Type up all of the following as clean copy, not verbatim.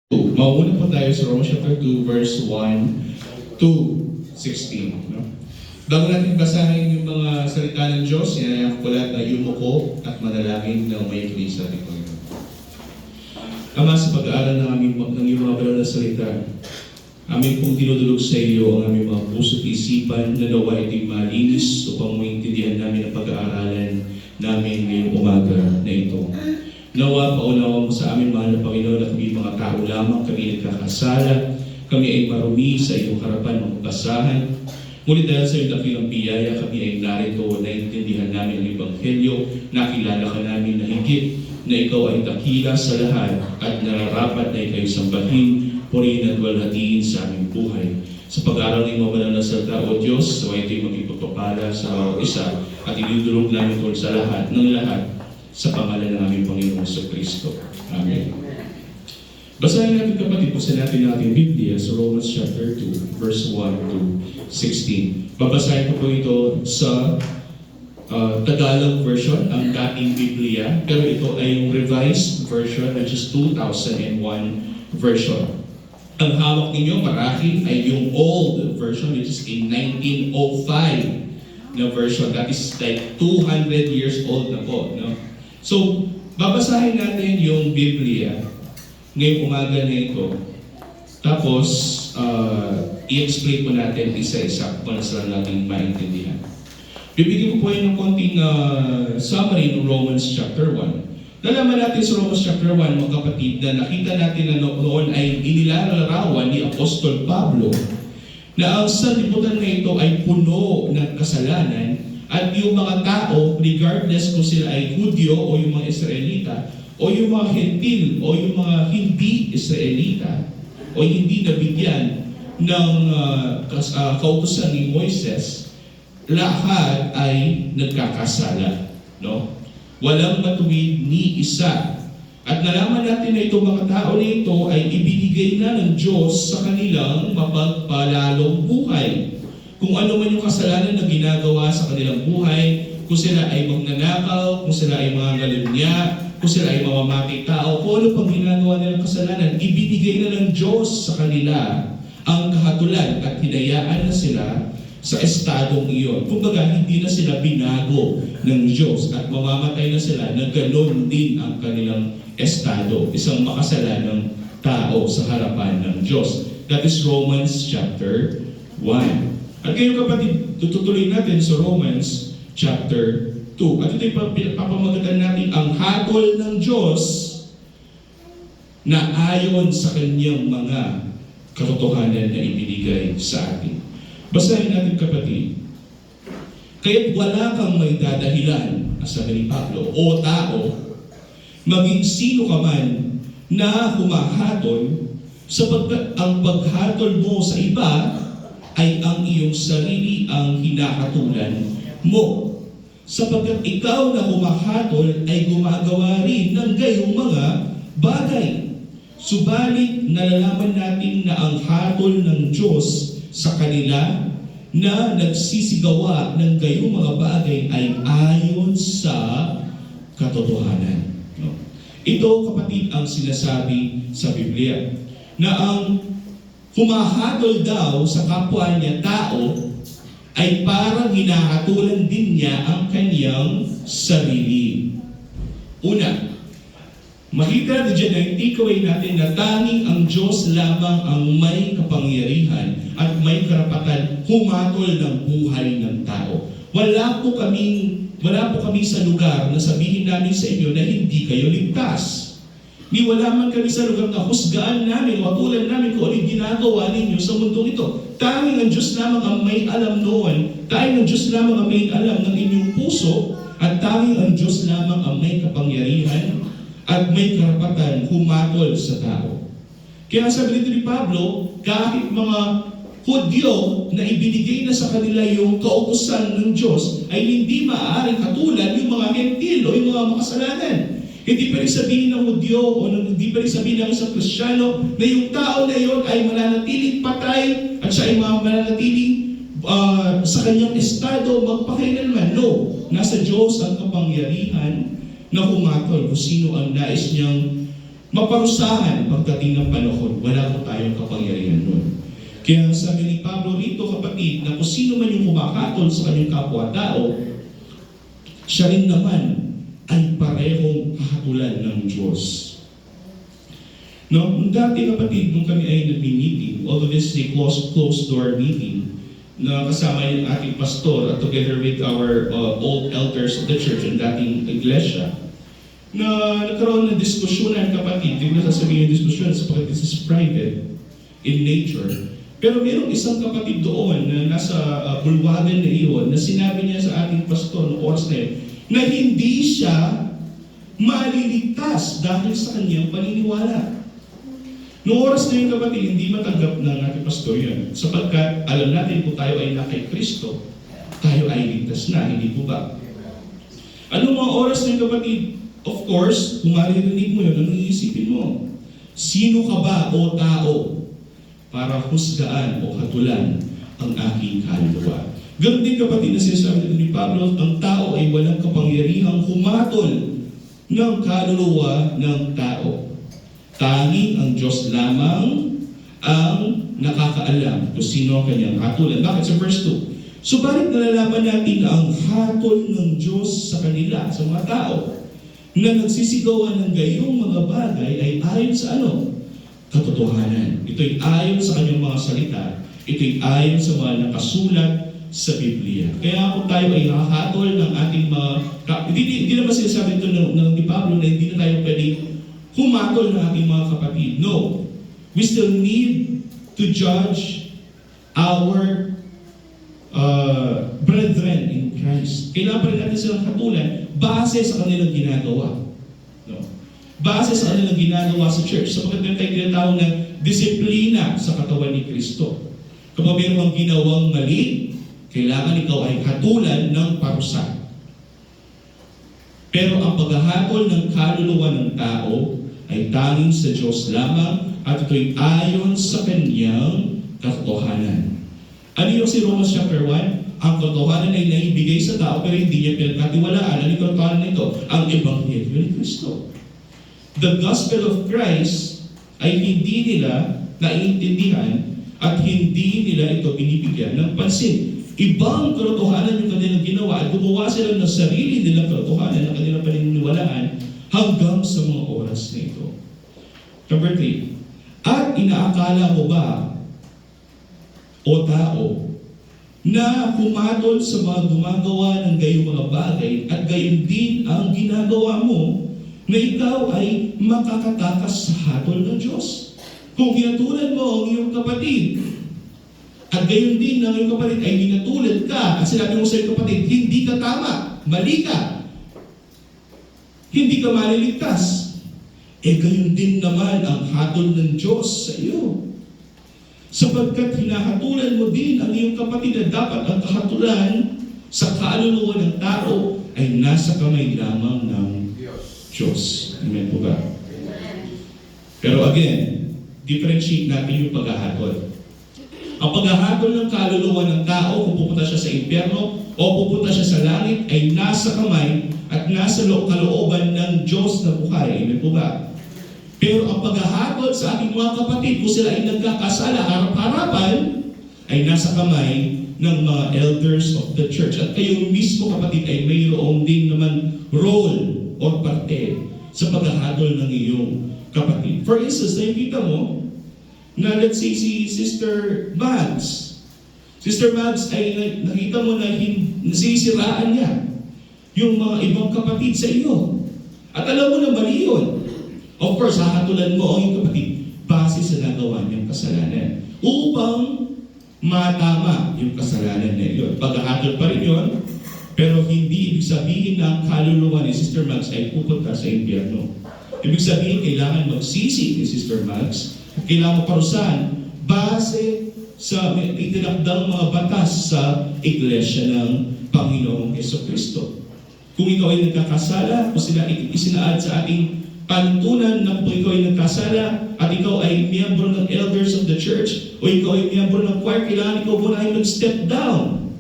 Mauna po tayo sa Romans chapter 2, verse 1 to 16. No? Bago natin basahin yung mga salita ng Diyos, inayang ko lahat na yumuko at manalangin na may tuloy sa ating Panginoon. Ama, sa pag-aaral ng iyong mga banal na salita, amin pong dinudulog sa iyo ang aming mga puso at isipan na nawa ito'y malinis upang maintindihan namin ang pag-aaralan namin ngayong umaga na ito. Nawa, paunawa mo sa amin, mahal na Panginoon, at kami mga tao lamang, kami nagkakasala, kami ay marumi sa iyong harapan ng pagkasahan. Ngunit dahil sa iyong dakilang biyaya, kami ay narito, naintindihan namin ang Ebanghelyo, nakilala ka namin na higit na ikaw ay dakila sa lahat at nararapat na ikaw'y sambahin, purihin at walhatiin sa aming buhay. Sa pag-aaral ng mga banal na salita, O Diyos, so ay ito'y maging pagpapala sa bawat isa at idudulog namin tungkol sa lahat ng lahat sa pangalan ng aming Panginoong Kristo. Amen. Basahin natin kapatid, buksan natin ang ating Biblia sa Romans chapter 2, verse 1 to 16. Babasahin ko po ito sa Tagalog version, ang dating Biblia, pero ito ay yung revised version, which is 2001 version. Ang hawak ninyo marahil ay yung old version, which is a 1905 na version. That is like 200 years old na po. No? So, babasahin natin yung Biblia ngayong umaga na ito. Tapos, i-explain po natin isa-isa kung saan natin maintindihan. Bibigyan ko po yun ng konting summary ng Romans chapter 1. Nalaman natin sa Romans chapter 1, mga kapatid, na nakita natin na noon ay inilalarawan ni Apostol Pablo na ang sanlibutan na ito ay puno ng kasalanan at yung mga tao, regardless kung sila ay Hudyo o yung mga Israelita o yung mga Hentil o yung mga hindi Israelita o hindi nabigyan ng kautusan ni Moises, lahat ay nagkakasala. No? Walang matuwid ni isa. At nalaman natin na itong mga tao na ito ay ibinigay na ng Diyos sa kanilang mapagpalalong buhay. Kung ano man yung kasalanan na ginagawa sa kanilang buhay, kung sila ay magnanakaw, kung sila ay mga ngalunya, kung sila ay mamamatay tao, kung ano pang ginagawa nilang kasalanan, ibinigay na ng Diyos sa kanila ang kahatulan at hinayaan na sila sa estadong iyon. Kumbaga, hindi na sila binago ng Diyos at mamamatay na sila na ganoon din ang kanilang estado, isang makasalanang tao sa harapan ng Diyos. That is Romans chapter 1. At ngayon kapatid, tututuloy natin sa Romans chapter 2. At ito'y papamagatan natin ang hatol ng Diyos na ayon sa kanyang mga katotohanan na ibinigay sa atin. Basahin natin kapatid. Kaya't wala kang may dadahilan, sabi ni Pablo, o tao, maging sino ka man na humahatol, sapagkat ang paghatol mo sa iba ay ang iyong sarili ang hinahatulan mo. Sapagkat ikaw na humahatol ay gumagawa rin ng gayong mga bagay. Subalit nalalaman natin na ang hatol ng Diyos sa kanila na nagsisigawa ng gayong mga bagay ay ayon sa katotohanan. No? Ito kapatid ang sinasabi sa Biblia na ang humahatol daw sa kapwa niya tao ay parang hinahatulan din niya ang kanyang sarili. Una, makita na dyan na hindi kaway natin na tanging ang Diyos lamang ang may kapangyarihan at may karapatan humatol ng buhay ng tao. Wala po kami sa lugar na sabihin namin sa inyo na hindi kayo ligtas. Ni wala man kami sa lugar na husgaan namin, watulan namin kung ano yung ginagawa ninyo sa mundong ito. Tanging ang Diyos lamang ang may alam noon, tanging ang Diyos lamang ang may alam ng inyong puso, at tanging ang Diyos lamang ang may kapangyarihan at may karapatan humatol sa tao. Kaya sabi dito ni Pablo, kahit mga Hudyo na ibinigay na sa kanila yung kautusan ng Diyos, ay hindi maaaring hatulan yung mga Hentil o yung mga makasalanan. Hindi pa rin sabihin ng Hudyo o hindi pa rin sabihin ng isang Kristiyano na yung tao na yun ay mananatiling patay at siya ay mananatiling sa kanyang estado magpakailanman. No, nasa Diyos ang kapangyarihan na humatol kung sino ang nais niyang maparusahan pagdating ng panahon Kaya sabi ni Pablo rito, kapatid, na kung sino man yung kumakatol sa kanyang kapwa-tao, siya rin naman ay parehong kahatulan ng Diyos. No, dati kapatid, nung kami ay nag-meeting, although this is a closed door meeting, na kasama yung ating pastor at together with our old elders of the church and dating iglesia, na nagkaroon ng diskusyonan kapatid. Hindi ko na sasabihin yung diskusyon sapagkat this is private in nature. Pero mayroong isang kapatid doon na nasa bulwagan na iyon na sinabi niya sa ating pastor noong oras na yun, na hindi siya maliligtas dahil sa kanyang paniniwala. Noong oras na yun kapatid, hindi matanggap ng ating pastor yun. Sapagkat alam natin kung tayo ay na kay Kristo, tayo ay ligtas na, hindi po ba? Anong mga oras na yun kapatid? Of course, kung maririnig mo yun, anong iisipin mo? Sino ka ba o tao para husgaan o hatulan ang aking kaluluwa? Ganun din kapatid na sinasabi dito ni Pablo, ang tao ay walang kapangyarihang humatol ng kaluluwa ng tao. Tanging ang Diyos lamang ang nakakaalam kung sino ang kanyang hatulan. Bakit? Sa verse 2. Subalit nalalaman natin na ang hatol ng Diyos sa kanila, sa mga tao, na nagsisigawan ng gayong mga bagay ay ayon sa ano? Katotohanan. Ito'y ayon sa kanyang mga salita. Ito'y ayon sa mga nakasulat sa Biblia. Kaya kung tayo ay hahatol ng ating mga... Hindi naman sinasabi ito ni Pablo na hindi na tayo pwedeng humatol ng ating mga kapatid. No. We still need to judge our brethren in Christ. Kailangan pa rin natin silang hatulan base sa kanilang ginagawa. No. Base sa kanilang ginagawa sa church. Sapagkat meron tayong tinatawag na disiplina sa katawan ni Kristo. Kapag meron kang ginawang mali, kailangan ikaw ay hatulan ng parusa. Pero ang paghahatol ng kaluluwa ng tao ay tanging sa Diyos lamang at ito'y ayon sa kanyang katotohanan. Ano yung si Romans chapter 1? Ang katotohanan ay naibigay sa tao pero hindi niya pinagkatiwalaan. Ano yung katotohanan nito? Ang Ebanghelyo ni Kristo. The gospel of Christ ay hindi nila naiintindihan at hindi nila ito binibigyan ng pansin. Ibang katotohanan yung kanilang ginawa at gumawa sila ng sarili nilang katotohanan ng kanilang paniniwalaan hanggang sa mga oras na ito. Number 3. At inaakala mo ba, o tao, na humatol sa mga gumagawa ng gayong mga bagay at gayon din ang ginagawa mo, na ikaw ay makakatakas sa hatol ng Diyos? Kung hinatulan mo ang iyong kapatid, at gayon din ang iyong kapatid ay hinatulan ka, at sinabi mo sa iyong kapatid, hindi ka tama, mali ka, hindi ka maliligtas, gayon din naman ang hatol ng Diyos sa iyo. Sapagkat hinahatulan mo din ang iyong kapatid na dapat ang kahatulan sa kaluluwa ng tao ay nasa kamay lamang ng Diyos. Amen po ba? Pero again, differentiate natin yung paghahatol. Ang paghahatol ng kaluluwa ng tao, kung pupunta siya sa impyerno o pupunta siya sa langit, ay nasa kamay at nasa kalooban ng Diyos na buhay. Amen po ba? Pero ang paghahatol sa ating mga kapatid, kung sila ay nagkakasala harap-harapan, ay nasa kamay ng mga elders of the church. At kayo mismo kapatid ay mayroon din naman role o parte sa paghahatol ng iyong kapatid. For instance, nakikita mo na let's say si Sister Mags. Sister Mags ay nakita mo na nasisiraan niya yung mga ibang kapatid sa iyo. At alam mo na mali yun. Of course, hahatulan mo ang iyong kapatid base sa nagawa niyang kasalanan upang matama yung kasalanan na iyon. Paghahatol pa rin yun, pero hindi ibig sabihin na ang kaluluwa ni Sister Mags ay pupunta sa impyerno. Ibig sabihin, kailangan magsisi ni Sister Mags at kailangan parusahan base sa itinakdang mga batas sa Iglesia ng Panginoong Jesucristo. Kung ikaw ay nagkakasala, kung sila isinaad sa ating pantunan na kung ikaw ay nagkasala at ikaw ay miyembro ng elders of the church o ikaw ay miyembro ng choir, kailangan ikaw muna ay mag-step down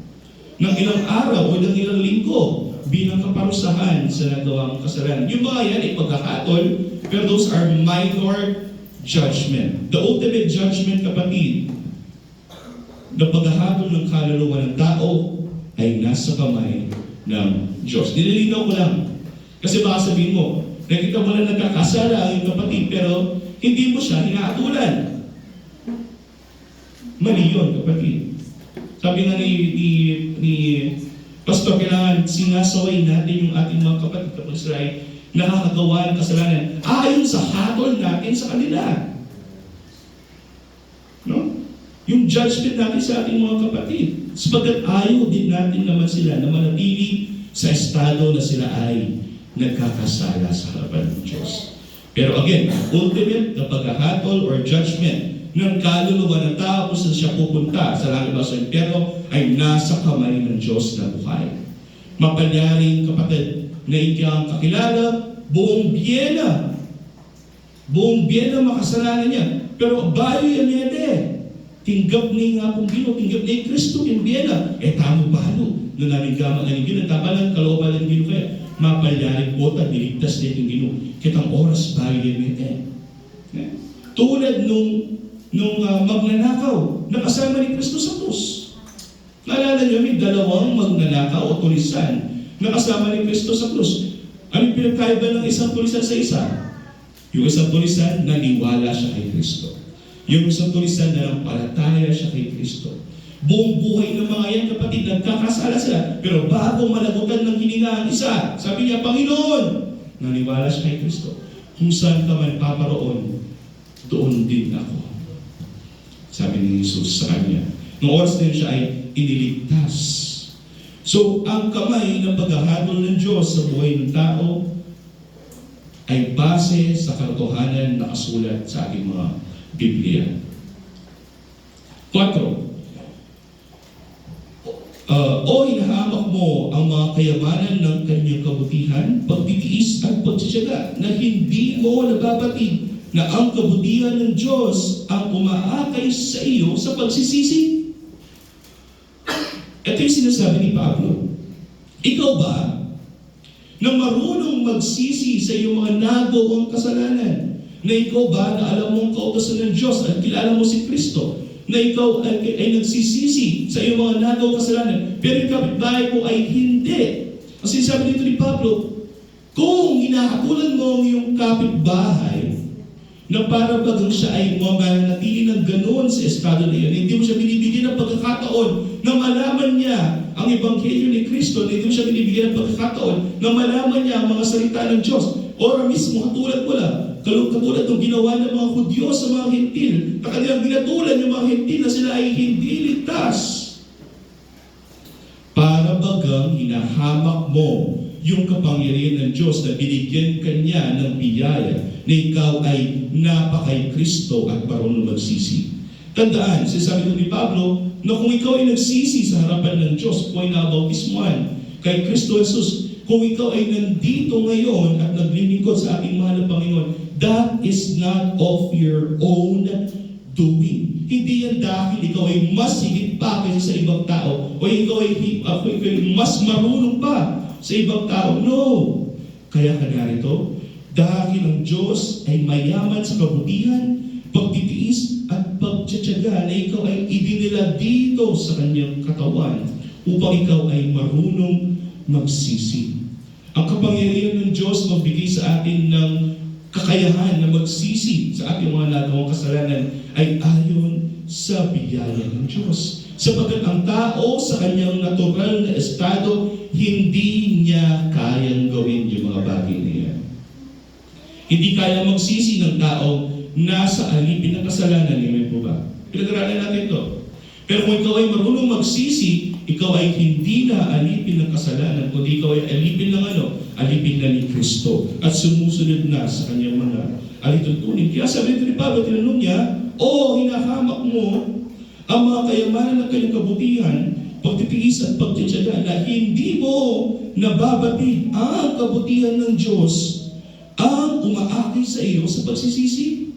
ng ilang araw o ng ilang linggo bilang kaparusahan sa nagawang kasalanan. Yung mga yan ay pagkakatol, pero those are minor judgment. The ultimate judgment, kapatid, na paghahabol ng kaluluwa ng tao ay nasa kamay ng Diyos. Nililinaw ko lang. Kasi baka sabihin mo, nakita mo na nagkakasala ang iyong kapatid, pero hindi mo siya hinaatulan. Mali yun, kapatid. Sabi nga ni Pastor, kailangan sinasaway natin yung ating mga kapatid kapag sila ay nakakagawa ng kasalanan ayon sa hatol natin sa kanila. No? Yung judgment natin sa ating mga kapatid. Sapagat ayaw din natin naman sila na manatili sa estado na sila ay nagkakasala sa harapan ng Diyos. Pero again, ultimate na paghahatol or judgment ng kaluluwa ng tao kung saan siya pupunta sa langit o sa impyerno ay nasa kamay ng Diyos na buhay. Mapalyaring kapatid na iyang kakilala, buong Biyena makasalanan niya. Pero bayo yan yete. Tinggap ni nga kung Ginoo, tinggap ni Kristo in Biyena. Tamo balo na naligaman ng Ginoo, tabalan kalooban ng Ginoo kaya mapalyaring bota, niligtas niya yung Ginoo. Kitang oras bayo yan yete. Tulad nung magnanakaw, nakasama ni Kristo sa krus. Naalala niyo, may dalawang magnanakaw o tulisan nakasama ni Kristo sa krus. Anong pinagkaiba ng isang tulisan sa isa? Yung isang tulisan, naniwala siya kay Kristo. Yung isang tulisan, nanampalataya siya kay Kristo. Buong buhay ng mga yan, kapatid, nagkakasala sila. Pero bago malagutan ng hininga ang isa, sabi niya, Panginoon, naniwala siya kay Kristo. Kung saan ka man paparoon, doon din ako. Sabi ni Jesus sa kanya. Noong oras din siya ay iniligtas. So, ang kamay ng paghahatol ng Diyos sa buhay ng tao ay base sa katotohanan na nakasulat sa ating mga Biblia. 4. O hinahamak mo ang mga kayamanan ng kanyang kabutihan, pagtitiis at pagtsatsaga na hindi mo nababatid na ang kabutihan ng Diyos ang umaakay sa iyo sa pagsisisi. Ito yung sinasabi ni Pablo. Ikaw ba na marunong magsisi sa iyong mga nagawang kasalanan? Na ikaw ba na alam mo ang kautosan ng Diyos at kilala mo si Kristo? Na ikaw ay nagsisisi sa iyong mga nagawang kasalanan, pero yung kapitbahay mo ay hindi. Kasi sabi dito ni Pablo, kung hinahatulan mo ang iyong kapitbahay na para bagang siya ay mananatili ng ganoon sa estado na yun, hindi mo siya binibigyan ng pagkakataon na malaman niya ang Ebanghelyo ni Kristo, na hindi mo siya binibigyan ng pagkakataon na malaman niya ang mga salita ng Diyos. Ora mismo, katulad mo lang, katulad ng ginawa ng mga Hudyo sa mga Hentil, na kanilang ginatulan yung mga Hentil na sila ay hindi ligtas. Para bagang hinahamak mo yung kapangyarihan ng Diyos na binigyan kanya ng biyaya na ikaw ay napakay Kristo at marunong magsisi. Tandaan, sinasabi ni Pablo, na kung ikaw ay nagsisi sa harapan ng Diyos, kung ay nabautismuhan kay Kristo Jesus, kung ikaw ay nandito ngayon at naglilingkod sa ating mahal na Panginoon, that is not of your own doing. Hindi yan dahil ikaw ay mas higit pa kaysa sa ibang tao o ikaw ay mas marunong pa sa ibang tao. No! Kaya ka narito, dahil ang Diyos ay mayaman sa kabutihan, pagtitiis at pagtsatsaga na ikaw ay idinila dito sa kanyang katawan upang ikaw ay marunong magsisi. Ang kapangyarihan ng Diyos magbigay sa atin ng kakayahan na magsisi sa ating mga nagawang kasalanan ay ayon sa biyaya ng Diyos. Sapagkat ang tao sa kanyang natural na estado, hindi niya kayang gawin yung mga bagay na yan. Hindi kaya magsisi ng tao nasa alipin ng kasalanan. Amen po ba? Pinag-aralan natin ito. Pero kung ikaw ay marunong magsisi, ikaw ay hindi na alipin ng kasalanan, kundi ikaw ay alipin ng alipin na ni Kristo at sumusunod na sa kanyang mga alituntunin. Kaya sabi nito ni Pablo, tinanong niya, hinahamak mo ang mga kayamanan ng kanyang kabutihan, pagtitiis at pagtsatsaga na hindi mo nababatid ang kabutihan ng Diyos ang umaakay sa iyo sa pagsisisi.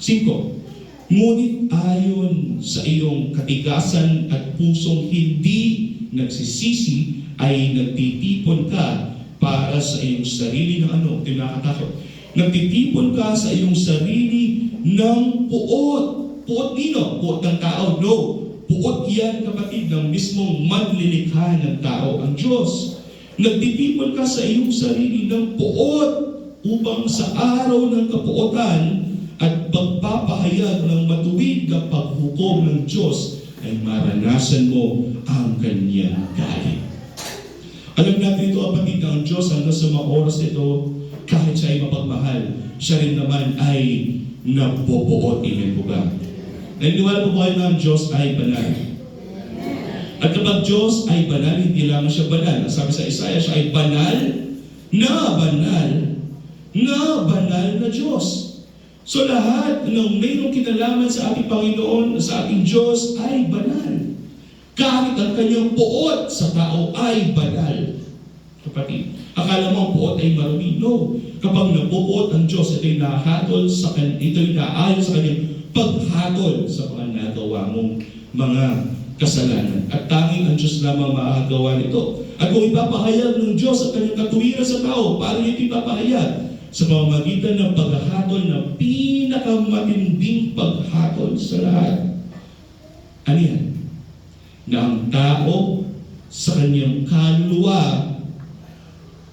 5. Ngunit ayon sa iyong katigasan at pusong hindi nagsisisi, ay nagtitipon ka para sa iyong sarili ng tinakatakot. Nagtitipon ka sa iyong sarili ng puot. Puot nino? Puot ng tao? No. Puot yan, kapatid, ng mismong manlilikha ng tao, ang Diyos. Nagtitipon ka sa iyong sarili ng puot upang sa araw ng kapuotan at pagpapahayag ng matuwid na paghukom ng Diyos ay maranasan mo ang kanyang galit. Alam natin ito, kapatid, na ang Diyos hanggang sa mga oras ito, kahit siya ay mapagmahal, siya rin naman ay nabubuot. Amen po ba? Naniniwala po kayo na ang Diyos ay banal. At kapag Diyos ay banal, hindi lamang siya banal. Sabi sa Isaiah, siya ay banal na Diyos. So lahat ng mayroong kinalaman sa ating Panginoon, sa ating Diyos ay banal. Kahit ang kanyang puot sa tao ay banal. Kapatid, akala mo ang puot ay marumi? No. Kapag napupuot ang Diyos, ito'y nahatol sa ito'y naayon sa kanyang paghatol sa mga nagawa mong mga kasalanan. At tanging ang Diyos lamang makakagawa nito. At kung ipapahayag ng Diyos ang kanyang katuwiran sa tao, paano ito ipapahayag? Sa pamamagitan ng paghatol na pinakamatinding paghatol sa lahat. Ano yan? Na ang tao sa kanyang kaluluwa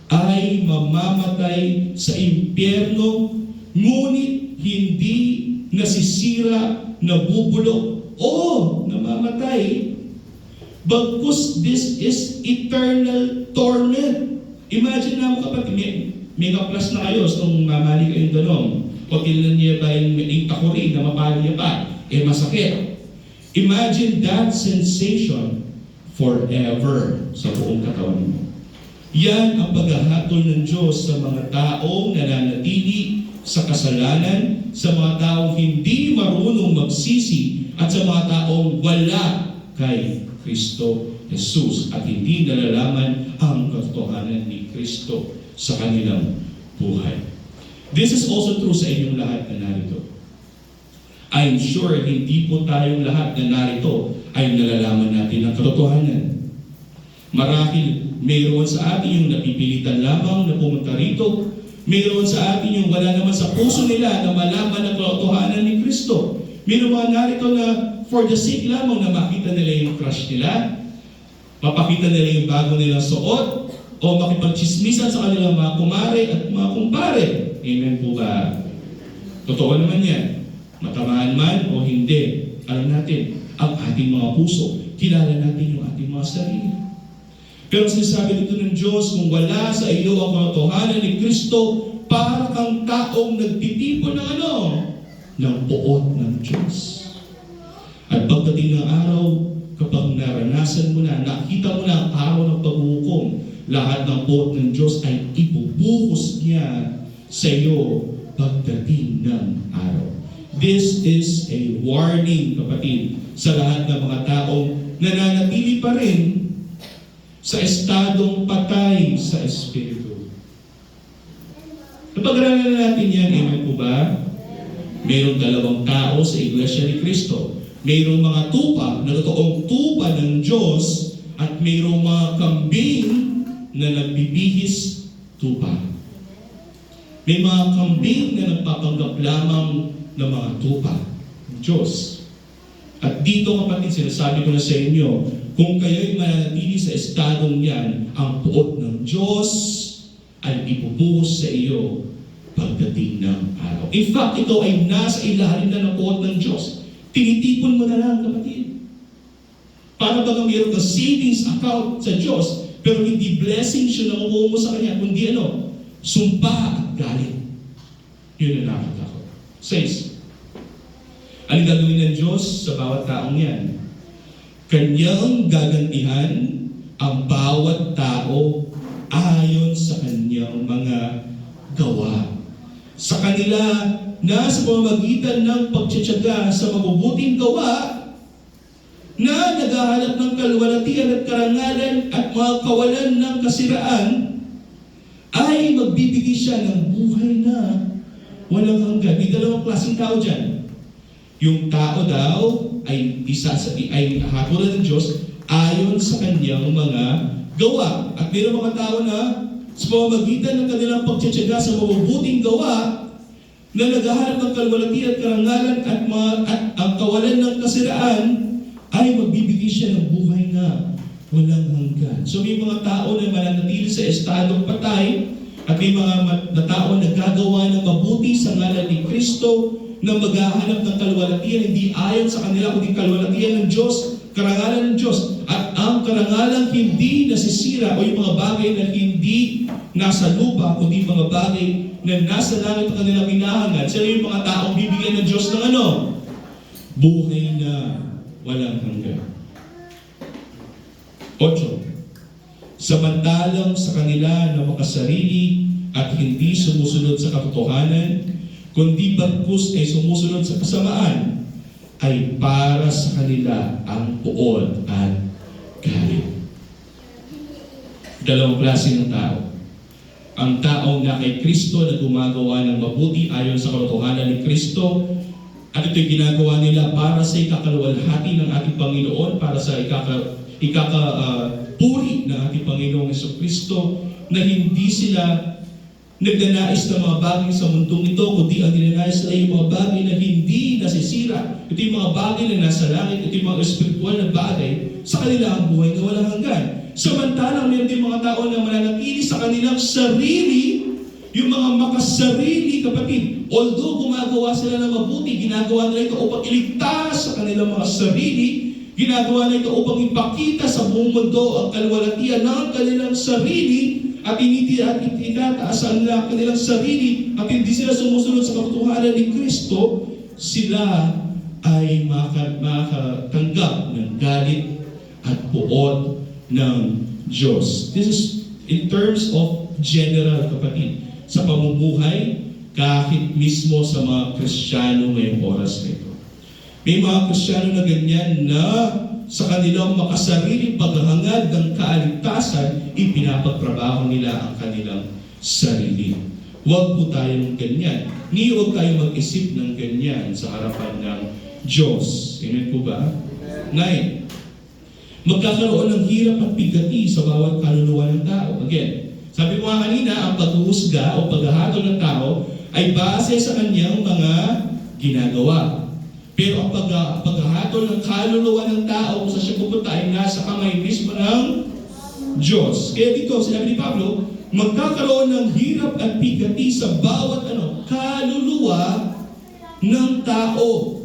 ay mamamatay sa impyerno, ngunit hindi nasisira, nabubulok, o namamatay. Bagkus this is eternal torment. Imagine na mo, kapatid, may kaplas na kayo nung mamali kayong ganun. Pag ilan niya ba yung takuri na mapali niya pa, masakit. Imagine that sensation forever sa buong katawan mo. Yan ang paghahatol ng Diyos sa mga taong nananatili sa kasalanan, sa mga taong hindi marunong magsisi, at sa mga taong wala kay Kristo Jesus at hindi nalalaman ang katotohanan ni Kristo sa kanilang buhay. This is also true sa inyong lahat na narito. I'm sure hindi po tayong lahat na narito ay nalalaman natin ang katotohanan. Marahil mayroon sa atin yung napipilitan lamang na pumunta rito. Mayroon sa atin yung wala naman sa puso nila na malaman ang katotohanan ni Kristo. Mayroon mga narito na for the sake lamang na makita nila yung crush nila, mapakita nila yung bago nilang suot, o makipagchismisan sa kanilang mga kumare at mga kumpare. Amen po ba? Totoo naman yan. Matamaan man o hindi, alam natin, ang ating mga puso, kilala natin yung ating mga sarili. Pero sinasabi dito ng Diyos, kung wala sa iyo ang katotohanan ni Kristo, para kang taong nagtitipon ng ano? Ng puot ng Diyos. At pagdating ng araw, kapag naranasan mo na, nakita mo na ang araw ng paghukom, lahat ng puot ng Diyos ay ibubuhos niya sa iyo pagdating ng araw. This is a warning, kapatid, sa lahat ng mga taong nananatili pa rin sa estadong patay sa Espiritu. Napag-aralan natin yan, amen po ba? Mayroong dalawang tao sa Iglesia ni Cristo. Mayroong mga tupa na totoong tupa ng Diyos at mayroong mga kambing na nagbibihis tupa. May mga kambing na nagpapanggap lamang ng mga tupa ng Diyos. At dito, kapatid, sinasabi ko na sa inyo, kung kayo'y mananatili sa estadong yan, ang puot ng Diyos ay ibubuhos sa iyo pagdating ng araw. In fact, ito ay nasa ilalim na ng puot ng Diyos. Tinitipon mo na lang, kapatid. Para baga mayroon ka savings account sa Diyos, pero hindi blessings yun na makuha mo sa Kanya, kundi ano? Sumpa at galit. Yun ang nakakatakot. 6. Ano gagawin ng Diyos sa bawat taong yan? Kanyang gagantihan ang bawat tao ayon sa kanyang mga gawa. Sa kanila na sa pamamagitan ng pagtsatsaga sa mabubuting gawa na naghahanap ng kalwalatian at karangalan at mga kawalan ng kasiraan, ay magbibigay siya ng buhay na walang hanggan. May dalawang klaseng tao dyan. Yung tao daw ay hatulan ng Diyos ayon sa kanyang mga gawa. At mayroong mga tao na sa pamamagitan ng kanilang pagtsatsaga sa mabubuting gawa na naghahanap ng kalwalatian at karangalan at ang kawalan ng kasiraan ay magbibigay siya ng buhay na walang hanggan. So may mga tao na mananatili sa estadong patay at may mga tao na gagawa ng mabuti sa ngalan ni Kristo na maghahanap ng kalwalatian, hindi ayon sa kanila kundi kalwalatian ng Diyos, karangalan ng Diyos. At ang karangalan hindi nasisira o yung mga bagay na hindi nasa lupa kundi mga bagay na nasa langit ang kanilang hinahangad. Sila yung mga taong bibigyan ng Diyos ng ano? Buhay na walang hanggan. 8. Samantalang sa kanila na makasarili at hindi sumusunod sa katotohanan, kundi bagkus ay sumusunod sa kasamaan, ay para sa kanila ang puot at galit. Dalawang klase ng tao. Ang taong na kay Kristo na gumagawa ng mabuti ayon sa katotohanan ni Kristo, at ito'y ginagawa nila para sa ikakalwalhati ng ating Panginoon, para sa ikakapuri ng ating Panginoong Jesucristo, na hindi sila nagnanais ng mga bagay sa mundong ito, kundi ang ninanais nila yung mga bagay na hindi nasisira. Ito yung mga bagay na nasa langit, ito yung mga espiritual na bagay sa kanila ang buhay na walang hanggan. Samantalang mayroon din mga tao na mananatili sa kanilang sarili, yung mga makasarili, kapatid. Although gumagawa sila ng mabuti, ginagawa nila ito upang iligtas sa kanilang mga sarili, ginagawa nila ito upang ipakita sa buong mundo ang kalwalatian ng kanilang sarili, at itataas ang kanilang sarili, at hindi sila sumusunod sa katotohanan ni Kristo, sila ay makatanggap ng galit at puot ng Diyos. This is in terms of general, kapatid, sa pamumuhay, kahit mismo sa mga Kristiyano ngayong oras na ito. May mga Kristiyano na ganyan na sa kanilang makasariling paghahangad ng kaligtasan, ipinapagtrabaho nila ang kanilang sarili. Huwag po tayong ganyan. Ni huwag tayong mag-isip ng ganyan sa harapan ng Diyos. Amen po ba? 9. Magkakaroon ng hirap at bigati sa bawat kaluluwa ng tao. Again, sabi ko nga kanina, ang paghuhusga o paghahatol ng tao ay base sa kanyang mga ginagawa. Pero ang paghahatol ng kaluluwa ng tao kung sa siya pupunta ay nasa kamay mismo ng Diyos. Kaya dito, sinabi ni Pablo, magkakaroon ng hirap at bigati sa bawat kaluluwa ng tao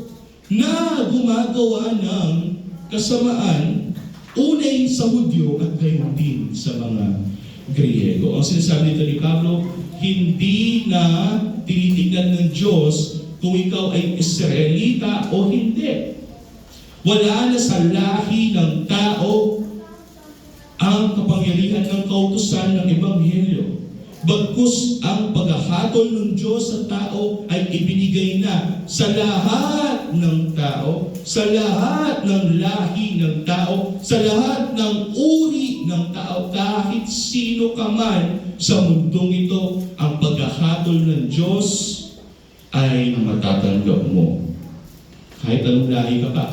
na gumagawa ng kasamaan, unay sa Hudyo at gayon din sa mga Griego. Ang sinasabi nito ni Pablo, hindi na tinitignan ng Diyos kung ikaw ay Israelita o hindi. Wala na sa lahi ng tao ang kapangyarihan ng kautusan ng Ebanghelyo. Bagkus ang paghahatol ng Diyos sa tao ay ibinigay na sa lahat ng tao, sa lahat ng lahi ng tao, sa lahat ng uri ng tao, kahit sino ka man sa mundong ito, ang paghahatol ng Diyos ay matatanggap mo. Kahit anong lahi ka pa.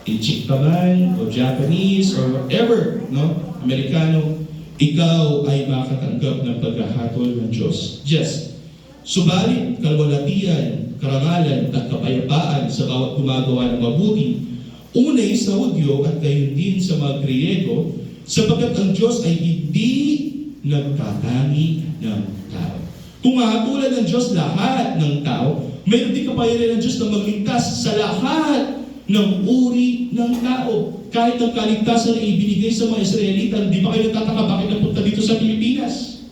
Ichik ka man, o Japanese, or whatever, no? Amerikano, ikaw ay makatanggap ng paghahatol ng Diyos. Yes. Subalit, kalwalatian, karangalan, at kapayapaan sa bawat gumagawa ng mabuti, unay sa Hudyo at gayon din sa mga Griego, sapagkat ang Diyos ay hindi nagtatangi ng tao. Kung mahatulan ng Diyos lahat ng tao, mayroon din kapangyarihan ng Diyos na magligtas sa lahat ng uri ng tao. Kahit ang kaligtasan na ibinigay sa mga Israelita, hindi ba kayo nagtataka bakit napunta dito sa Pilipinas?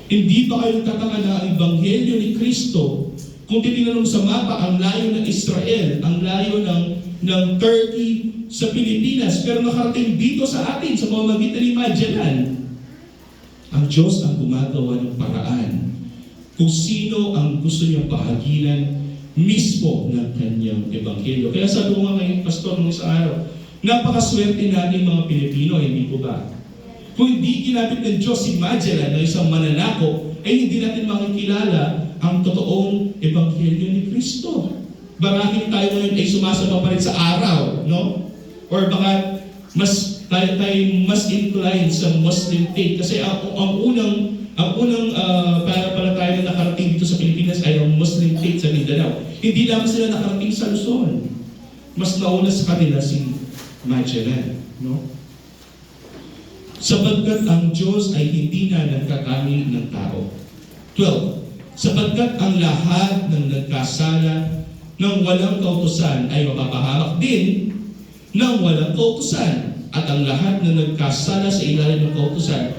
Hindi ba kayo nagtataka na ang Ebanghelyo ni Kristo, kung titingnan sa mapa, ang layo ng Israel, ang layo ng Turkey sa Pilipinas, pero nakarating dito sa atin, sa pamamagitan ni Magellan. Ang Diyos ang gumagawa ng paraan kung sino ang gusto niyang pahaginan mismo ng kanyang Ebanghelyo. Kaya sabi ko nga ngayon, Pastor, nung isang araw, napakaswerte natin mga Pilipino, hindi po ba? Kung hindi ginamit ng Diyos si Magellan na isang mananako, ay hindi natin makikilala ang totoong Ebanghelyo ni Kristo. Marahil tayo ngayon ay sumasama pa rin sa araw, no? Or baka tayo mas inclined sa Muslim faith kasi ang unang ang unang tayo na nakarating dito sa Pilipinas ay ang Muslim faith sa Mindanao. Hindi lang sila nakarating sa Luzon. Mas nauna sa kanila si Magellan. No? Sapagkat ang Diyos ay hindi na nagkakamali ng tao. 12. Sapagkat ang lahat ng nagkasala ng walang kautusan ay mapapahamak din ng walang kautusan. At ang lahat na nagkasala sa ilalim ng kautusan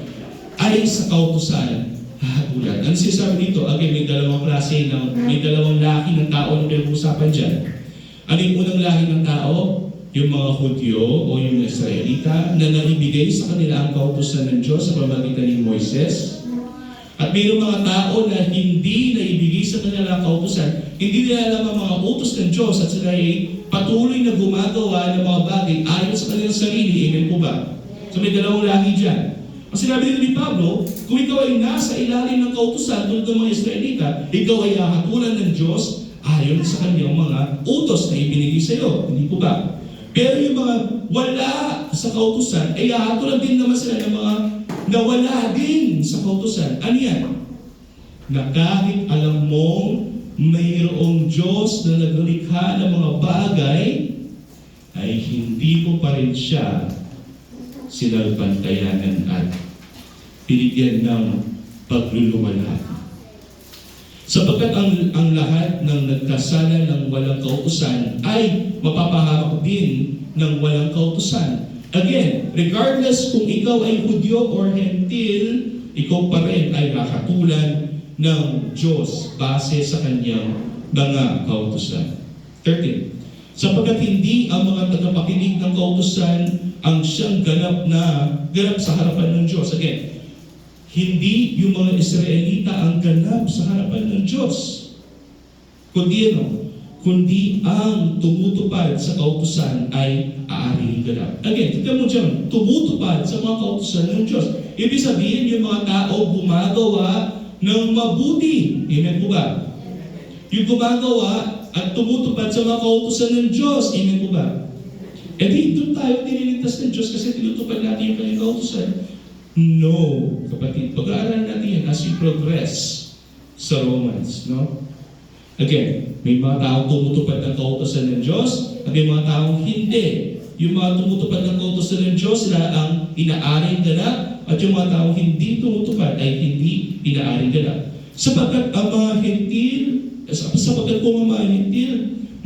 ay sa kautusan hahatulan. Ano sinasabi dito? Again, may dalawang lahi ng tao na pinag-usapan dyan. Ano yung unang lahi ng tao? Yung mga Hudyo o yung Israelita na naibigay sa kanila ang kautusan ng Diyos sa pamamagitan ni Moises. At mayroong mga tao na hindi naibigay sa kanila ang kautusan, hindi nila alam ang mga utos ng Diyos at sila ay patuloy na gumagawa ng mga bagay ayon sa kanilang sarili. Amen po ba? So may dalawang lahi dyan. Ang sinabi dito ni Pablo, kung ikaw ay nasa ilalim ng kautusan tulad ng mga Israelita, ikaw ay hahatulan ng Diyos ayon sa kanyang mga utos na ibinigay sa iyo. Hindi po ba? Pero yung mga wala sa kautusan, ay hahatulan din naman sila ng mga nawala din sa kautusan. Ano yan? Na kahit alam mong mayroong Diyos na naglikha ng mga bagay, ay hindi mo pa rin siya sinalbantayanan at binigyan ng pagluluwalhati. Sapagkat ang lahat ng nagkasala ng walang kautusan ay mapapahamak din ng walang kautusan. Again, regardless kung ikaw ay Hudyo or Hentil, ikaw pa rin ay makatulan ng Diyos base sa kanyang mga kautusan. 13. Sapagkat hindi ang mga tagapakinig ng kautusan ang siyang ganap sa harapan ng Diyos. Again, hindi yung mga Israelita ang ganap sa harapan ng Diyos. Kundi ang tumutupad sa kautusan ay aarihin ganap. Again, tignan mo dyan, tumutupad sa mga kautusan ng Diyos. Ibig sabihin, yung mga tao gumagawa ng mabuti. Amen po ba? Yung gumagawa at tumutupad sa mga kautusan ng Diyos. Amen po ba? E di, doon tayo nililigtas ng Diyos kasi tinutupad natin yung kanyang kautusan. No, kapatid. Pag-aaral natin yan as we progress sa Romans. No? Again, may mga taong tumutupad ng kautusan ng Diyos at may mga taong hindi. Yung mga tumutupad ng kautusan ng Diyos, sila ang inaaring ganap at yung mga taong hindi tumutupad ay hindi inaaring ganap. Sapagkat ang mga kung ang mga hentil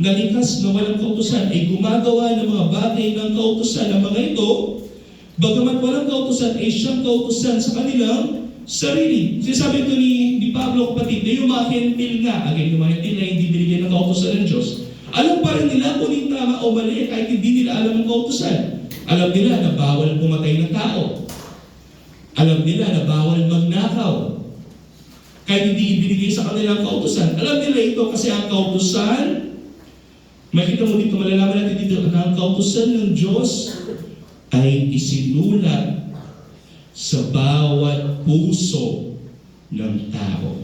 na likas na walang kautusan ay gumagawa ng mga bagay ng kautusan ng mga ito, bagamat walang kautusan ay siyang kautusan sa kanilang sarili. Sinasabi ito ni Pablo, kapatid, na yung mga hentil nga, again, yung mga hentil na hindi binigyan ng kautusan ng Diyos, alam pa rin nila kung yung tama o mali kahit hindi nila alam ang kautusan. Alam nila na bawal pumatay ng tao. Alam nila na bawal magnakaw. Kahit hindi ibinigay sa kanilang kautusan. Alam nila ito kasi ang kautusan, makita mo dito, malalaman natin dito, na ang kautusan ng Diyos ay isinulat sa bawat puso ng tao.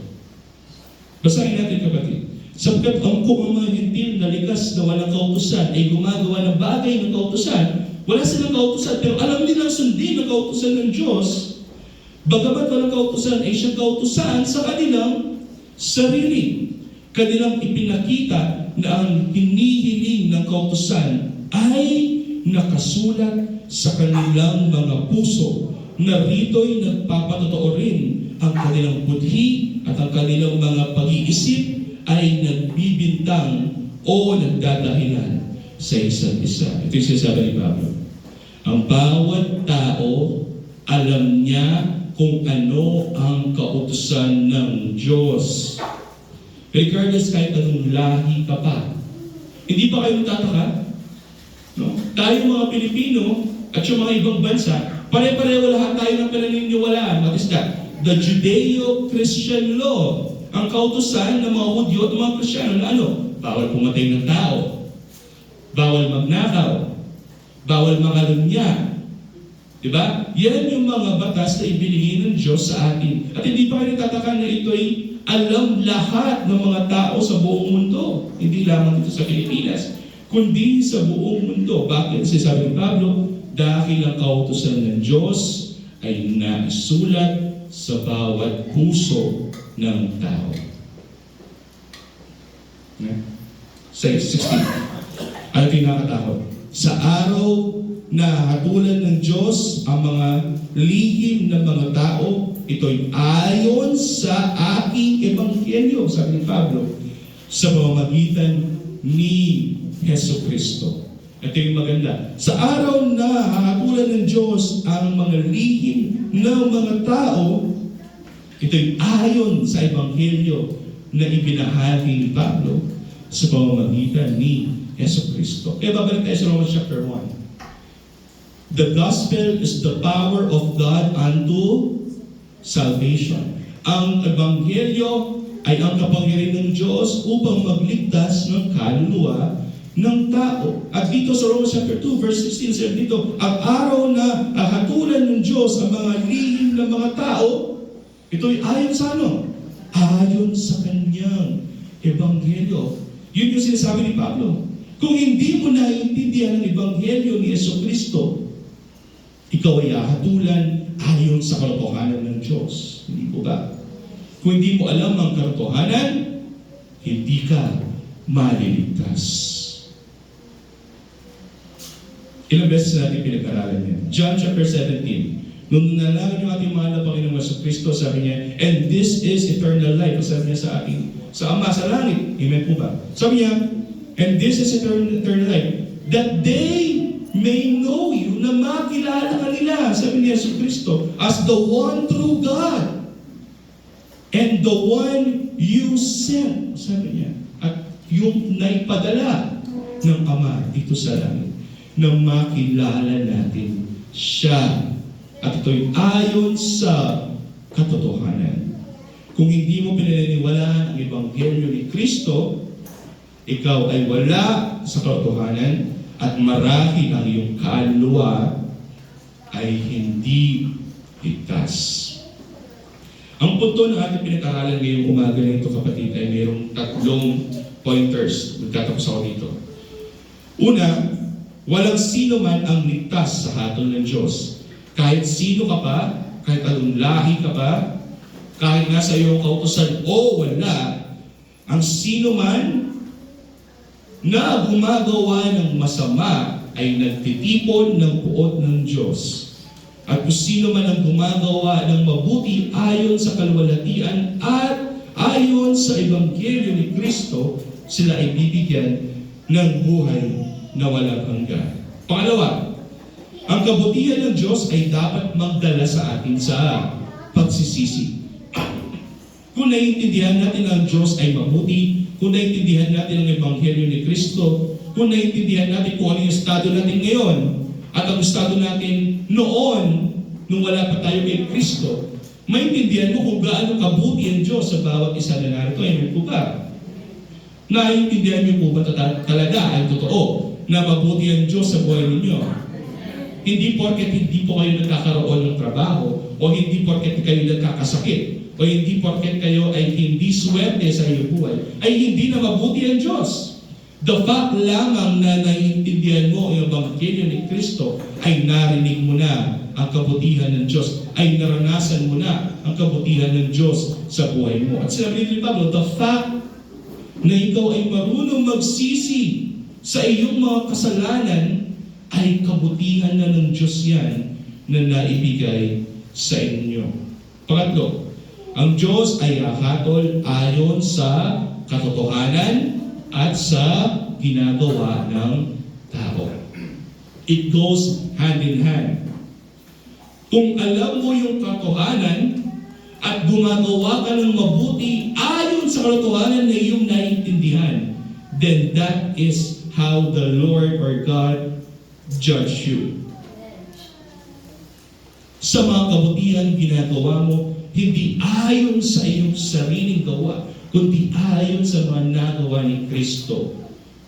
Basahin natin, kapatid. Sapagkat kung ang mga hentil na likas na walang kautusan ay gumagawa ng bagay ng kautusan, wala silang kautusan, pero alam nilang sundin ang kautusan ng Diyos, bagamat walang kautusan ay siyang kautusan sa kanilang sarili. Kanilang ipinakita na ang hinihiling ng kautusan ay nakasulat sa kanilang mga puso, na rito'y nagpapatotoo rin ang kanilang budhi at ang kanilang mga pag-iisip ay nagbibintang o nagdadahilan sa isa't isa. Ito yung sinasabi ni Pablo. Ang bawat tao alam niya kung ano ang kautusan ng Diyos. Regardless kahit anong lahi ka pa. Hindi ba kayo tataka? No? Tayo mga Pilipino at yung mga ibang bansa, pare-pareho lahat tayo ng pinaniniwalaan. What is that? The Judeo-Christian law. Ang kautusan ng mga Hudyo at mga Kristyano na ano? Bawal pumatay ng tao. Bawal magnakaw. Bawal mangalunya. Diba? Yan yung mga batas na ibinigay ng Diyos sa atin. At hindi pa kayo tataka na ito ay alam lahat ng mga tao sa buong mundo. Hindi lamang dito sa Pilipinas, kundi sa buong mundo. Bakit? Kasi sabi ni Pablo, dahil ang kautusan ng Diyos ay naisulat sa bawat puso ng tao. Sa 16. Ano ito yung nakakatakot? Sa araw na hatulan ng Diyos ang mga lihim ng mga tao, ito'y ayon sa aking ebanghelyo, sabi ni Pablo, sa pamamagitan ni Hesus Kristo. Ito yung maganda. Sa araw na hahatulan ng Diyos ang mga lihim ng mga tao, ito'y ayon sa ebanghelyo na ibinahagi ni Pablo sa pamamagitan ni Hesus Kristo. Kaya babalik tayo sa Romans chapter 1. The gospel is the power of God unto salvation. Ang ebanghelyo ay ang kapangyarihan ng Diyos upang magligtas ng kaluluwa ng tao. At dito sa Romans chapter 2 verse 16 sabi dito, ang araw na hatulan ng Diyos ang mga lihim ng mga tao, ito'y ayon sa ano? Ayon sa kanyang ebanghelyo. Yun yung sinasabi ni Pablo. Kung hindi mo naiintindihan ang ebanghelyo ni Jesucristo, ikaw ay hahatulan ayon sa katotohanan ng Diyos. Hindi po ba? Kung hindi mo alam ang katotohanan, hindi ka maliligtas. Ilang beses natin pinag-aralan yan. John chapter 17. Nung nanalangin yung ating mahal na Panginoong Jesucristo, sabi niya, and this is eternal life. Sabi niya sa Ama, sa langit. Amen po ba? Sabi niya, and this is eternal life, that they may know you, na makilala ka nila, sabi ni Jesucristo, as the one true God and the one you sent, sabi niya, at yung naipadala ng Ama dito sa langit, na makilala natin siya. At ito'y ayon sa katotohanan. Kung hindi mo pinaniniwalaan ang ebanghelyo ni Kristo, ikaw ay wala sa katotohanan at marahil ang iyong kaluluwa ay hindi ligtas. Ang punto ng ating pinag-aralan ngayong umaga na ito, kapatid, ay mayroong 3 pointers. Magtatapos ako dito. Una, walang sino man ang ligtas sa hatol ng Diyos. Kahit sino ka pa, kahit anong lahi ka pa, kahit nasa iyong kautusan o wala, ang sino man na gumagawa ng masama ay nagtitipon ng puot ng Diyos. At kung sino man ang gumagawa ng mabuti ayon sa kalwalhatian at ayon sa ebanghelyo ni Kristo, sila ay bibigyan ng buhay na walang hanggan. Pangalawa, ang kabutihan ng Diyos ay dapat magdala sa atin sa pagsisisi. Kung naiintindihan natin ang Diyos ay mabuti, kung naiintindihan natin ang ebanghelyo ni Kristo, kung naiintindihan natin kung ano yung estado natin ngayon, at ang estado natin noon, nung wala pa tayo kay Kristo, maintindihan mo kung gaano kabuti ang Diyos sa bawat isa na narito. Amen po ba? Naiintindihan niyo po ba talaga ay totoo na mabuti ang Diyos sa buhay ninyo? Hindi porket hindi po kayo nagkakaroon ng trabaho, o hindi porket kayo nagkakasakit, o hindi porket kayo ay hindi swerte sa iyong buhay, ay hindi na mabuti ang Diyos. The fact lamang na naiintindihan mo ang ebanghelyo ni Kristo, ay narinig mo na ang kabutihan ng Diyos, ay naranasan mo na ang kabutihan ng Diyos sa buhay mo. At sinabi ni Pablo, the fact na ikaw ay marunong magsisi sa iyong mga kasalanan, ay kabutihan na ng Diyos yan na naibigay sa inyo. Pangatlo, ang Diyos ay hahatol ayon sa katotohanan at sa ginagawa ng tao. It goes hand in hand. Kung alam mo yung katotohanan at gumagawa ka ng mabuti ayon sa katotohanan na iyong naiintindihan, then that is how the Lord or God judge you. Sa mga kabutihan ginagawa mo, hindi ayon sa iyong sariling gawa, kundi ayon sa mga nagawa ni Kristo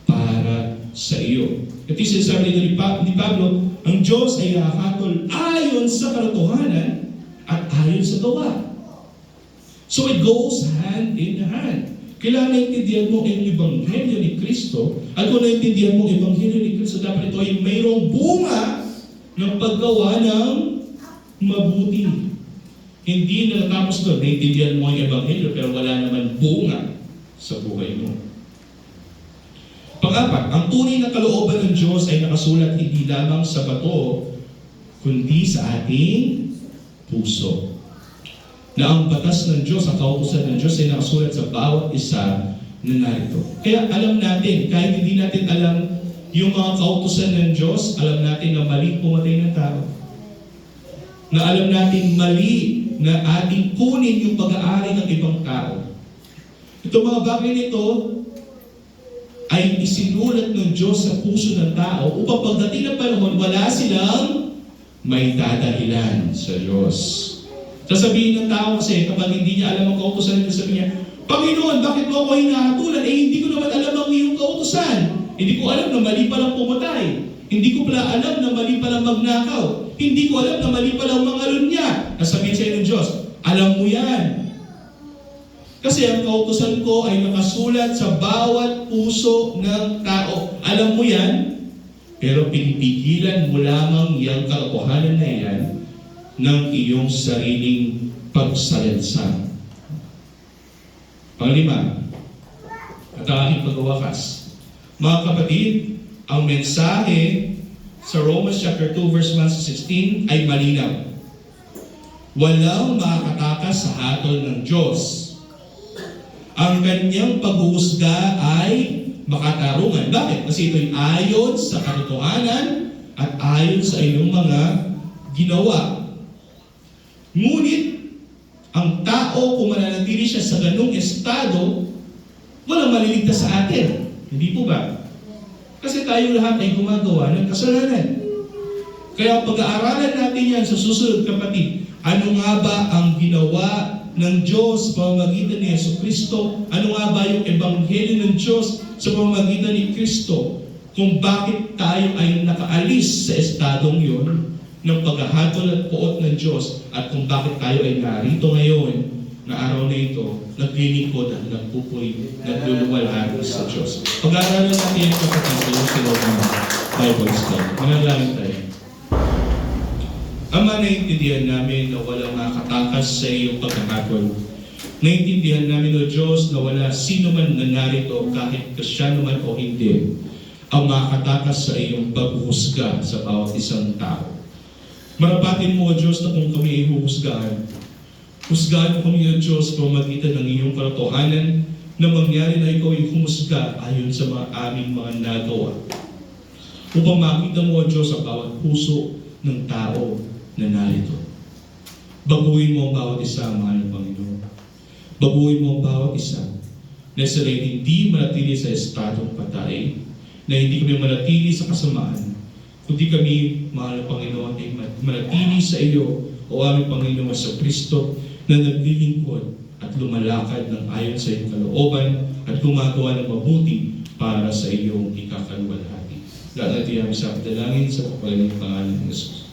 para sa iyo. Ito yung sinasabi ni Pablo, ang Diyos ay hahatol ayon sa katotohanan at ayon sa gawa. So it goes hand in hand. Kailangan naintindihan mo ang ebanghelyo ni Kristo, at kung naintindihan mo ang ebanghelyo ni Kristo, dapat ito ay mayroong bunga ng paggawa ng mabuti. Hindi na natapos doon, naintindihan mo ang Ebanghelyo pero wala naman bunga sa buhay mo. Pang-apat, ang tunay na kalooban ng Diyos ay nakasulat hindi lamang sa bato, kundi sa ating puso. Na ang batas ng Diyos, ang kautusan ng Diyos ay nakasulat sa bawat isa na narito. Kaya alam natin, kahit hindi natin alam yung mga kautusan ng Diyos, alam natin na mali pumatay ng tao. Na alam natin mali na ating kunin yung pag-aari ng ibang tao. Ito mga bagay nito ay isinulat ng Diyos sa puso ng tao upang pagdating ng panahon, wala silang may dadahilan sa Diyos. Sasabihin ng tao kasi kapag hindi niya alam ang kautusan nito, sabi niya, Panginoon, bakit mo ako hinahatulan? Hindi ko naman alam ang iyong kautusan. Hindi ko alam na mali palang pumatay. Hindi ko pala alam na mali palang magnakaw. Hindi ko alam na mali palang mangalunya. Nasabihin sa'yo ng Diyos, alam mo yan. Kasi ang kautusan ko ay nakasulat sa bawat puso ng tao. Alam mo yan, pero pinipigilan mo lamang yung katotohanan na yan ng iyong sariling pagsalansan. Panglima, at ang aking pagwawakas. Mga kapatid, ang mensahe sa Romans chapter 2 verse 1 to 16 ay malinaw. Walang makakatakas sa hatol ng Diyos. Ang kanyang paghuhusga ay makatarungan. Bakit? Kasi ito'y ayon sa katotohanan at ayon sa iyong mga ginawa. Ngunit, ang tao, kung mananatili siya sa ganung estado, walang maliligtas sa atin. Hindi po ba? Kasi tayo lahat ay gumagawa ng kasalanan. Kaya pag-aaralan natin yan sa susunod, kapatid, ano nga ba ang ginawa ng Diyos sa pamamagitan ni Jesucristo? Ano nga ba yung Ebanghelyo ng Diyos sa pamamagitan ni Kristo? Kung bakit tayo ay nakaalis sa estadong yon ng paghahatol at puot ng Diyos at kung bakit tayo ay narito ngayon na araw na ito, naglilingkod at nagpupoy, nagluluwalhati sa Diyos. Pag-aaralan natin yung kapatid sa silog ng Bible study. Manalangin tayo. Ama, naiintindihan namin na walang makatakas sa iyong pagkakatol. Naiintindihan namin, O Diyos, na wala sino man na narito, kahit Kristiyano man o hindi, ang makatakas sa iyong paghuhusga sa bawat isang tao. Marapatin mo, O Diyos, na kung kami ay huhusgahan, husgahan mo kami, O Diyos, pamagitan ng iyong katotohanan na mangyari na ikaw ay humusga ayon sa mga aming mga nagawa. Upang makita mo, O Diyos, ang bawat puso ng tao na narito. Baguhin mo ang bawat isa, mahal na Panginoon. Baguhin mo ang bawat isa na sila hindi manatili sa estadong patay, na hindi kami manatili sa kasamaan, kundi kami, mahal na Panginoon, ay manatili sa iyo, o aming Panginoon sa Kristo, na naglilingkod at lumalakad ng ayon sa iyong kalooban at gumagawa ng mabuti para sa iyong ikakaluwalhati. Lahat natin ang sa dalangin sa kapagaling pangalan ng Jesus.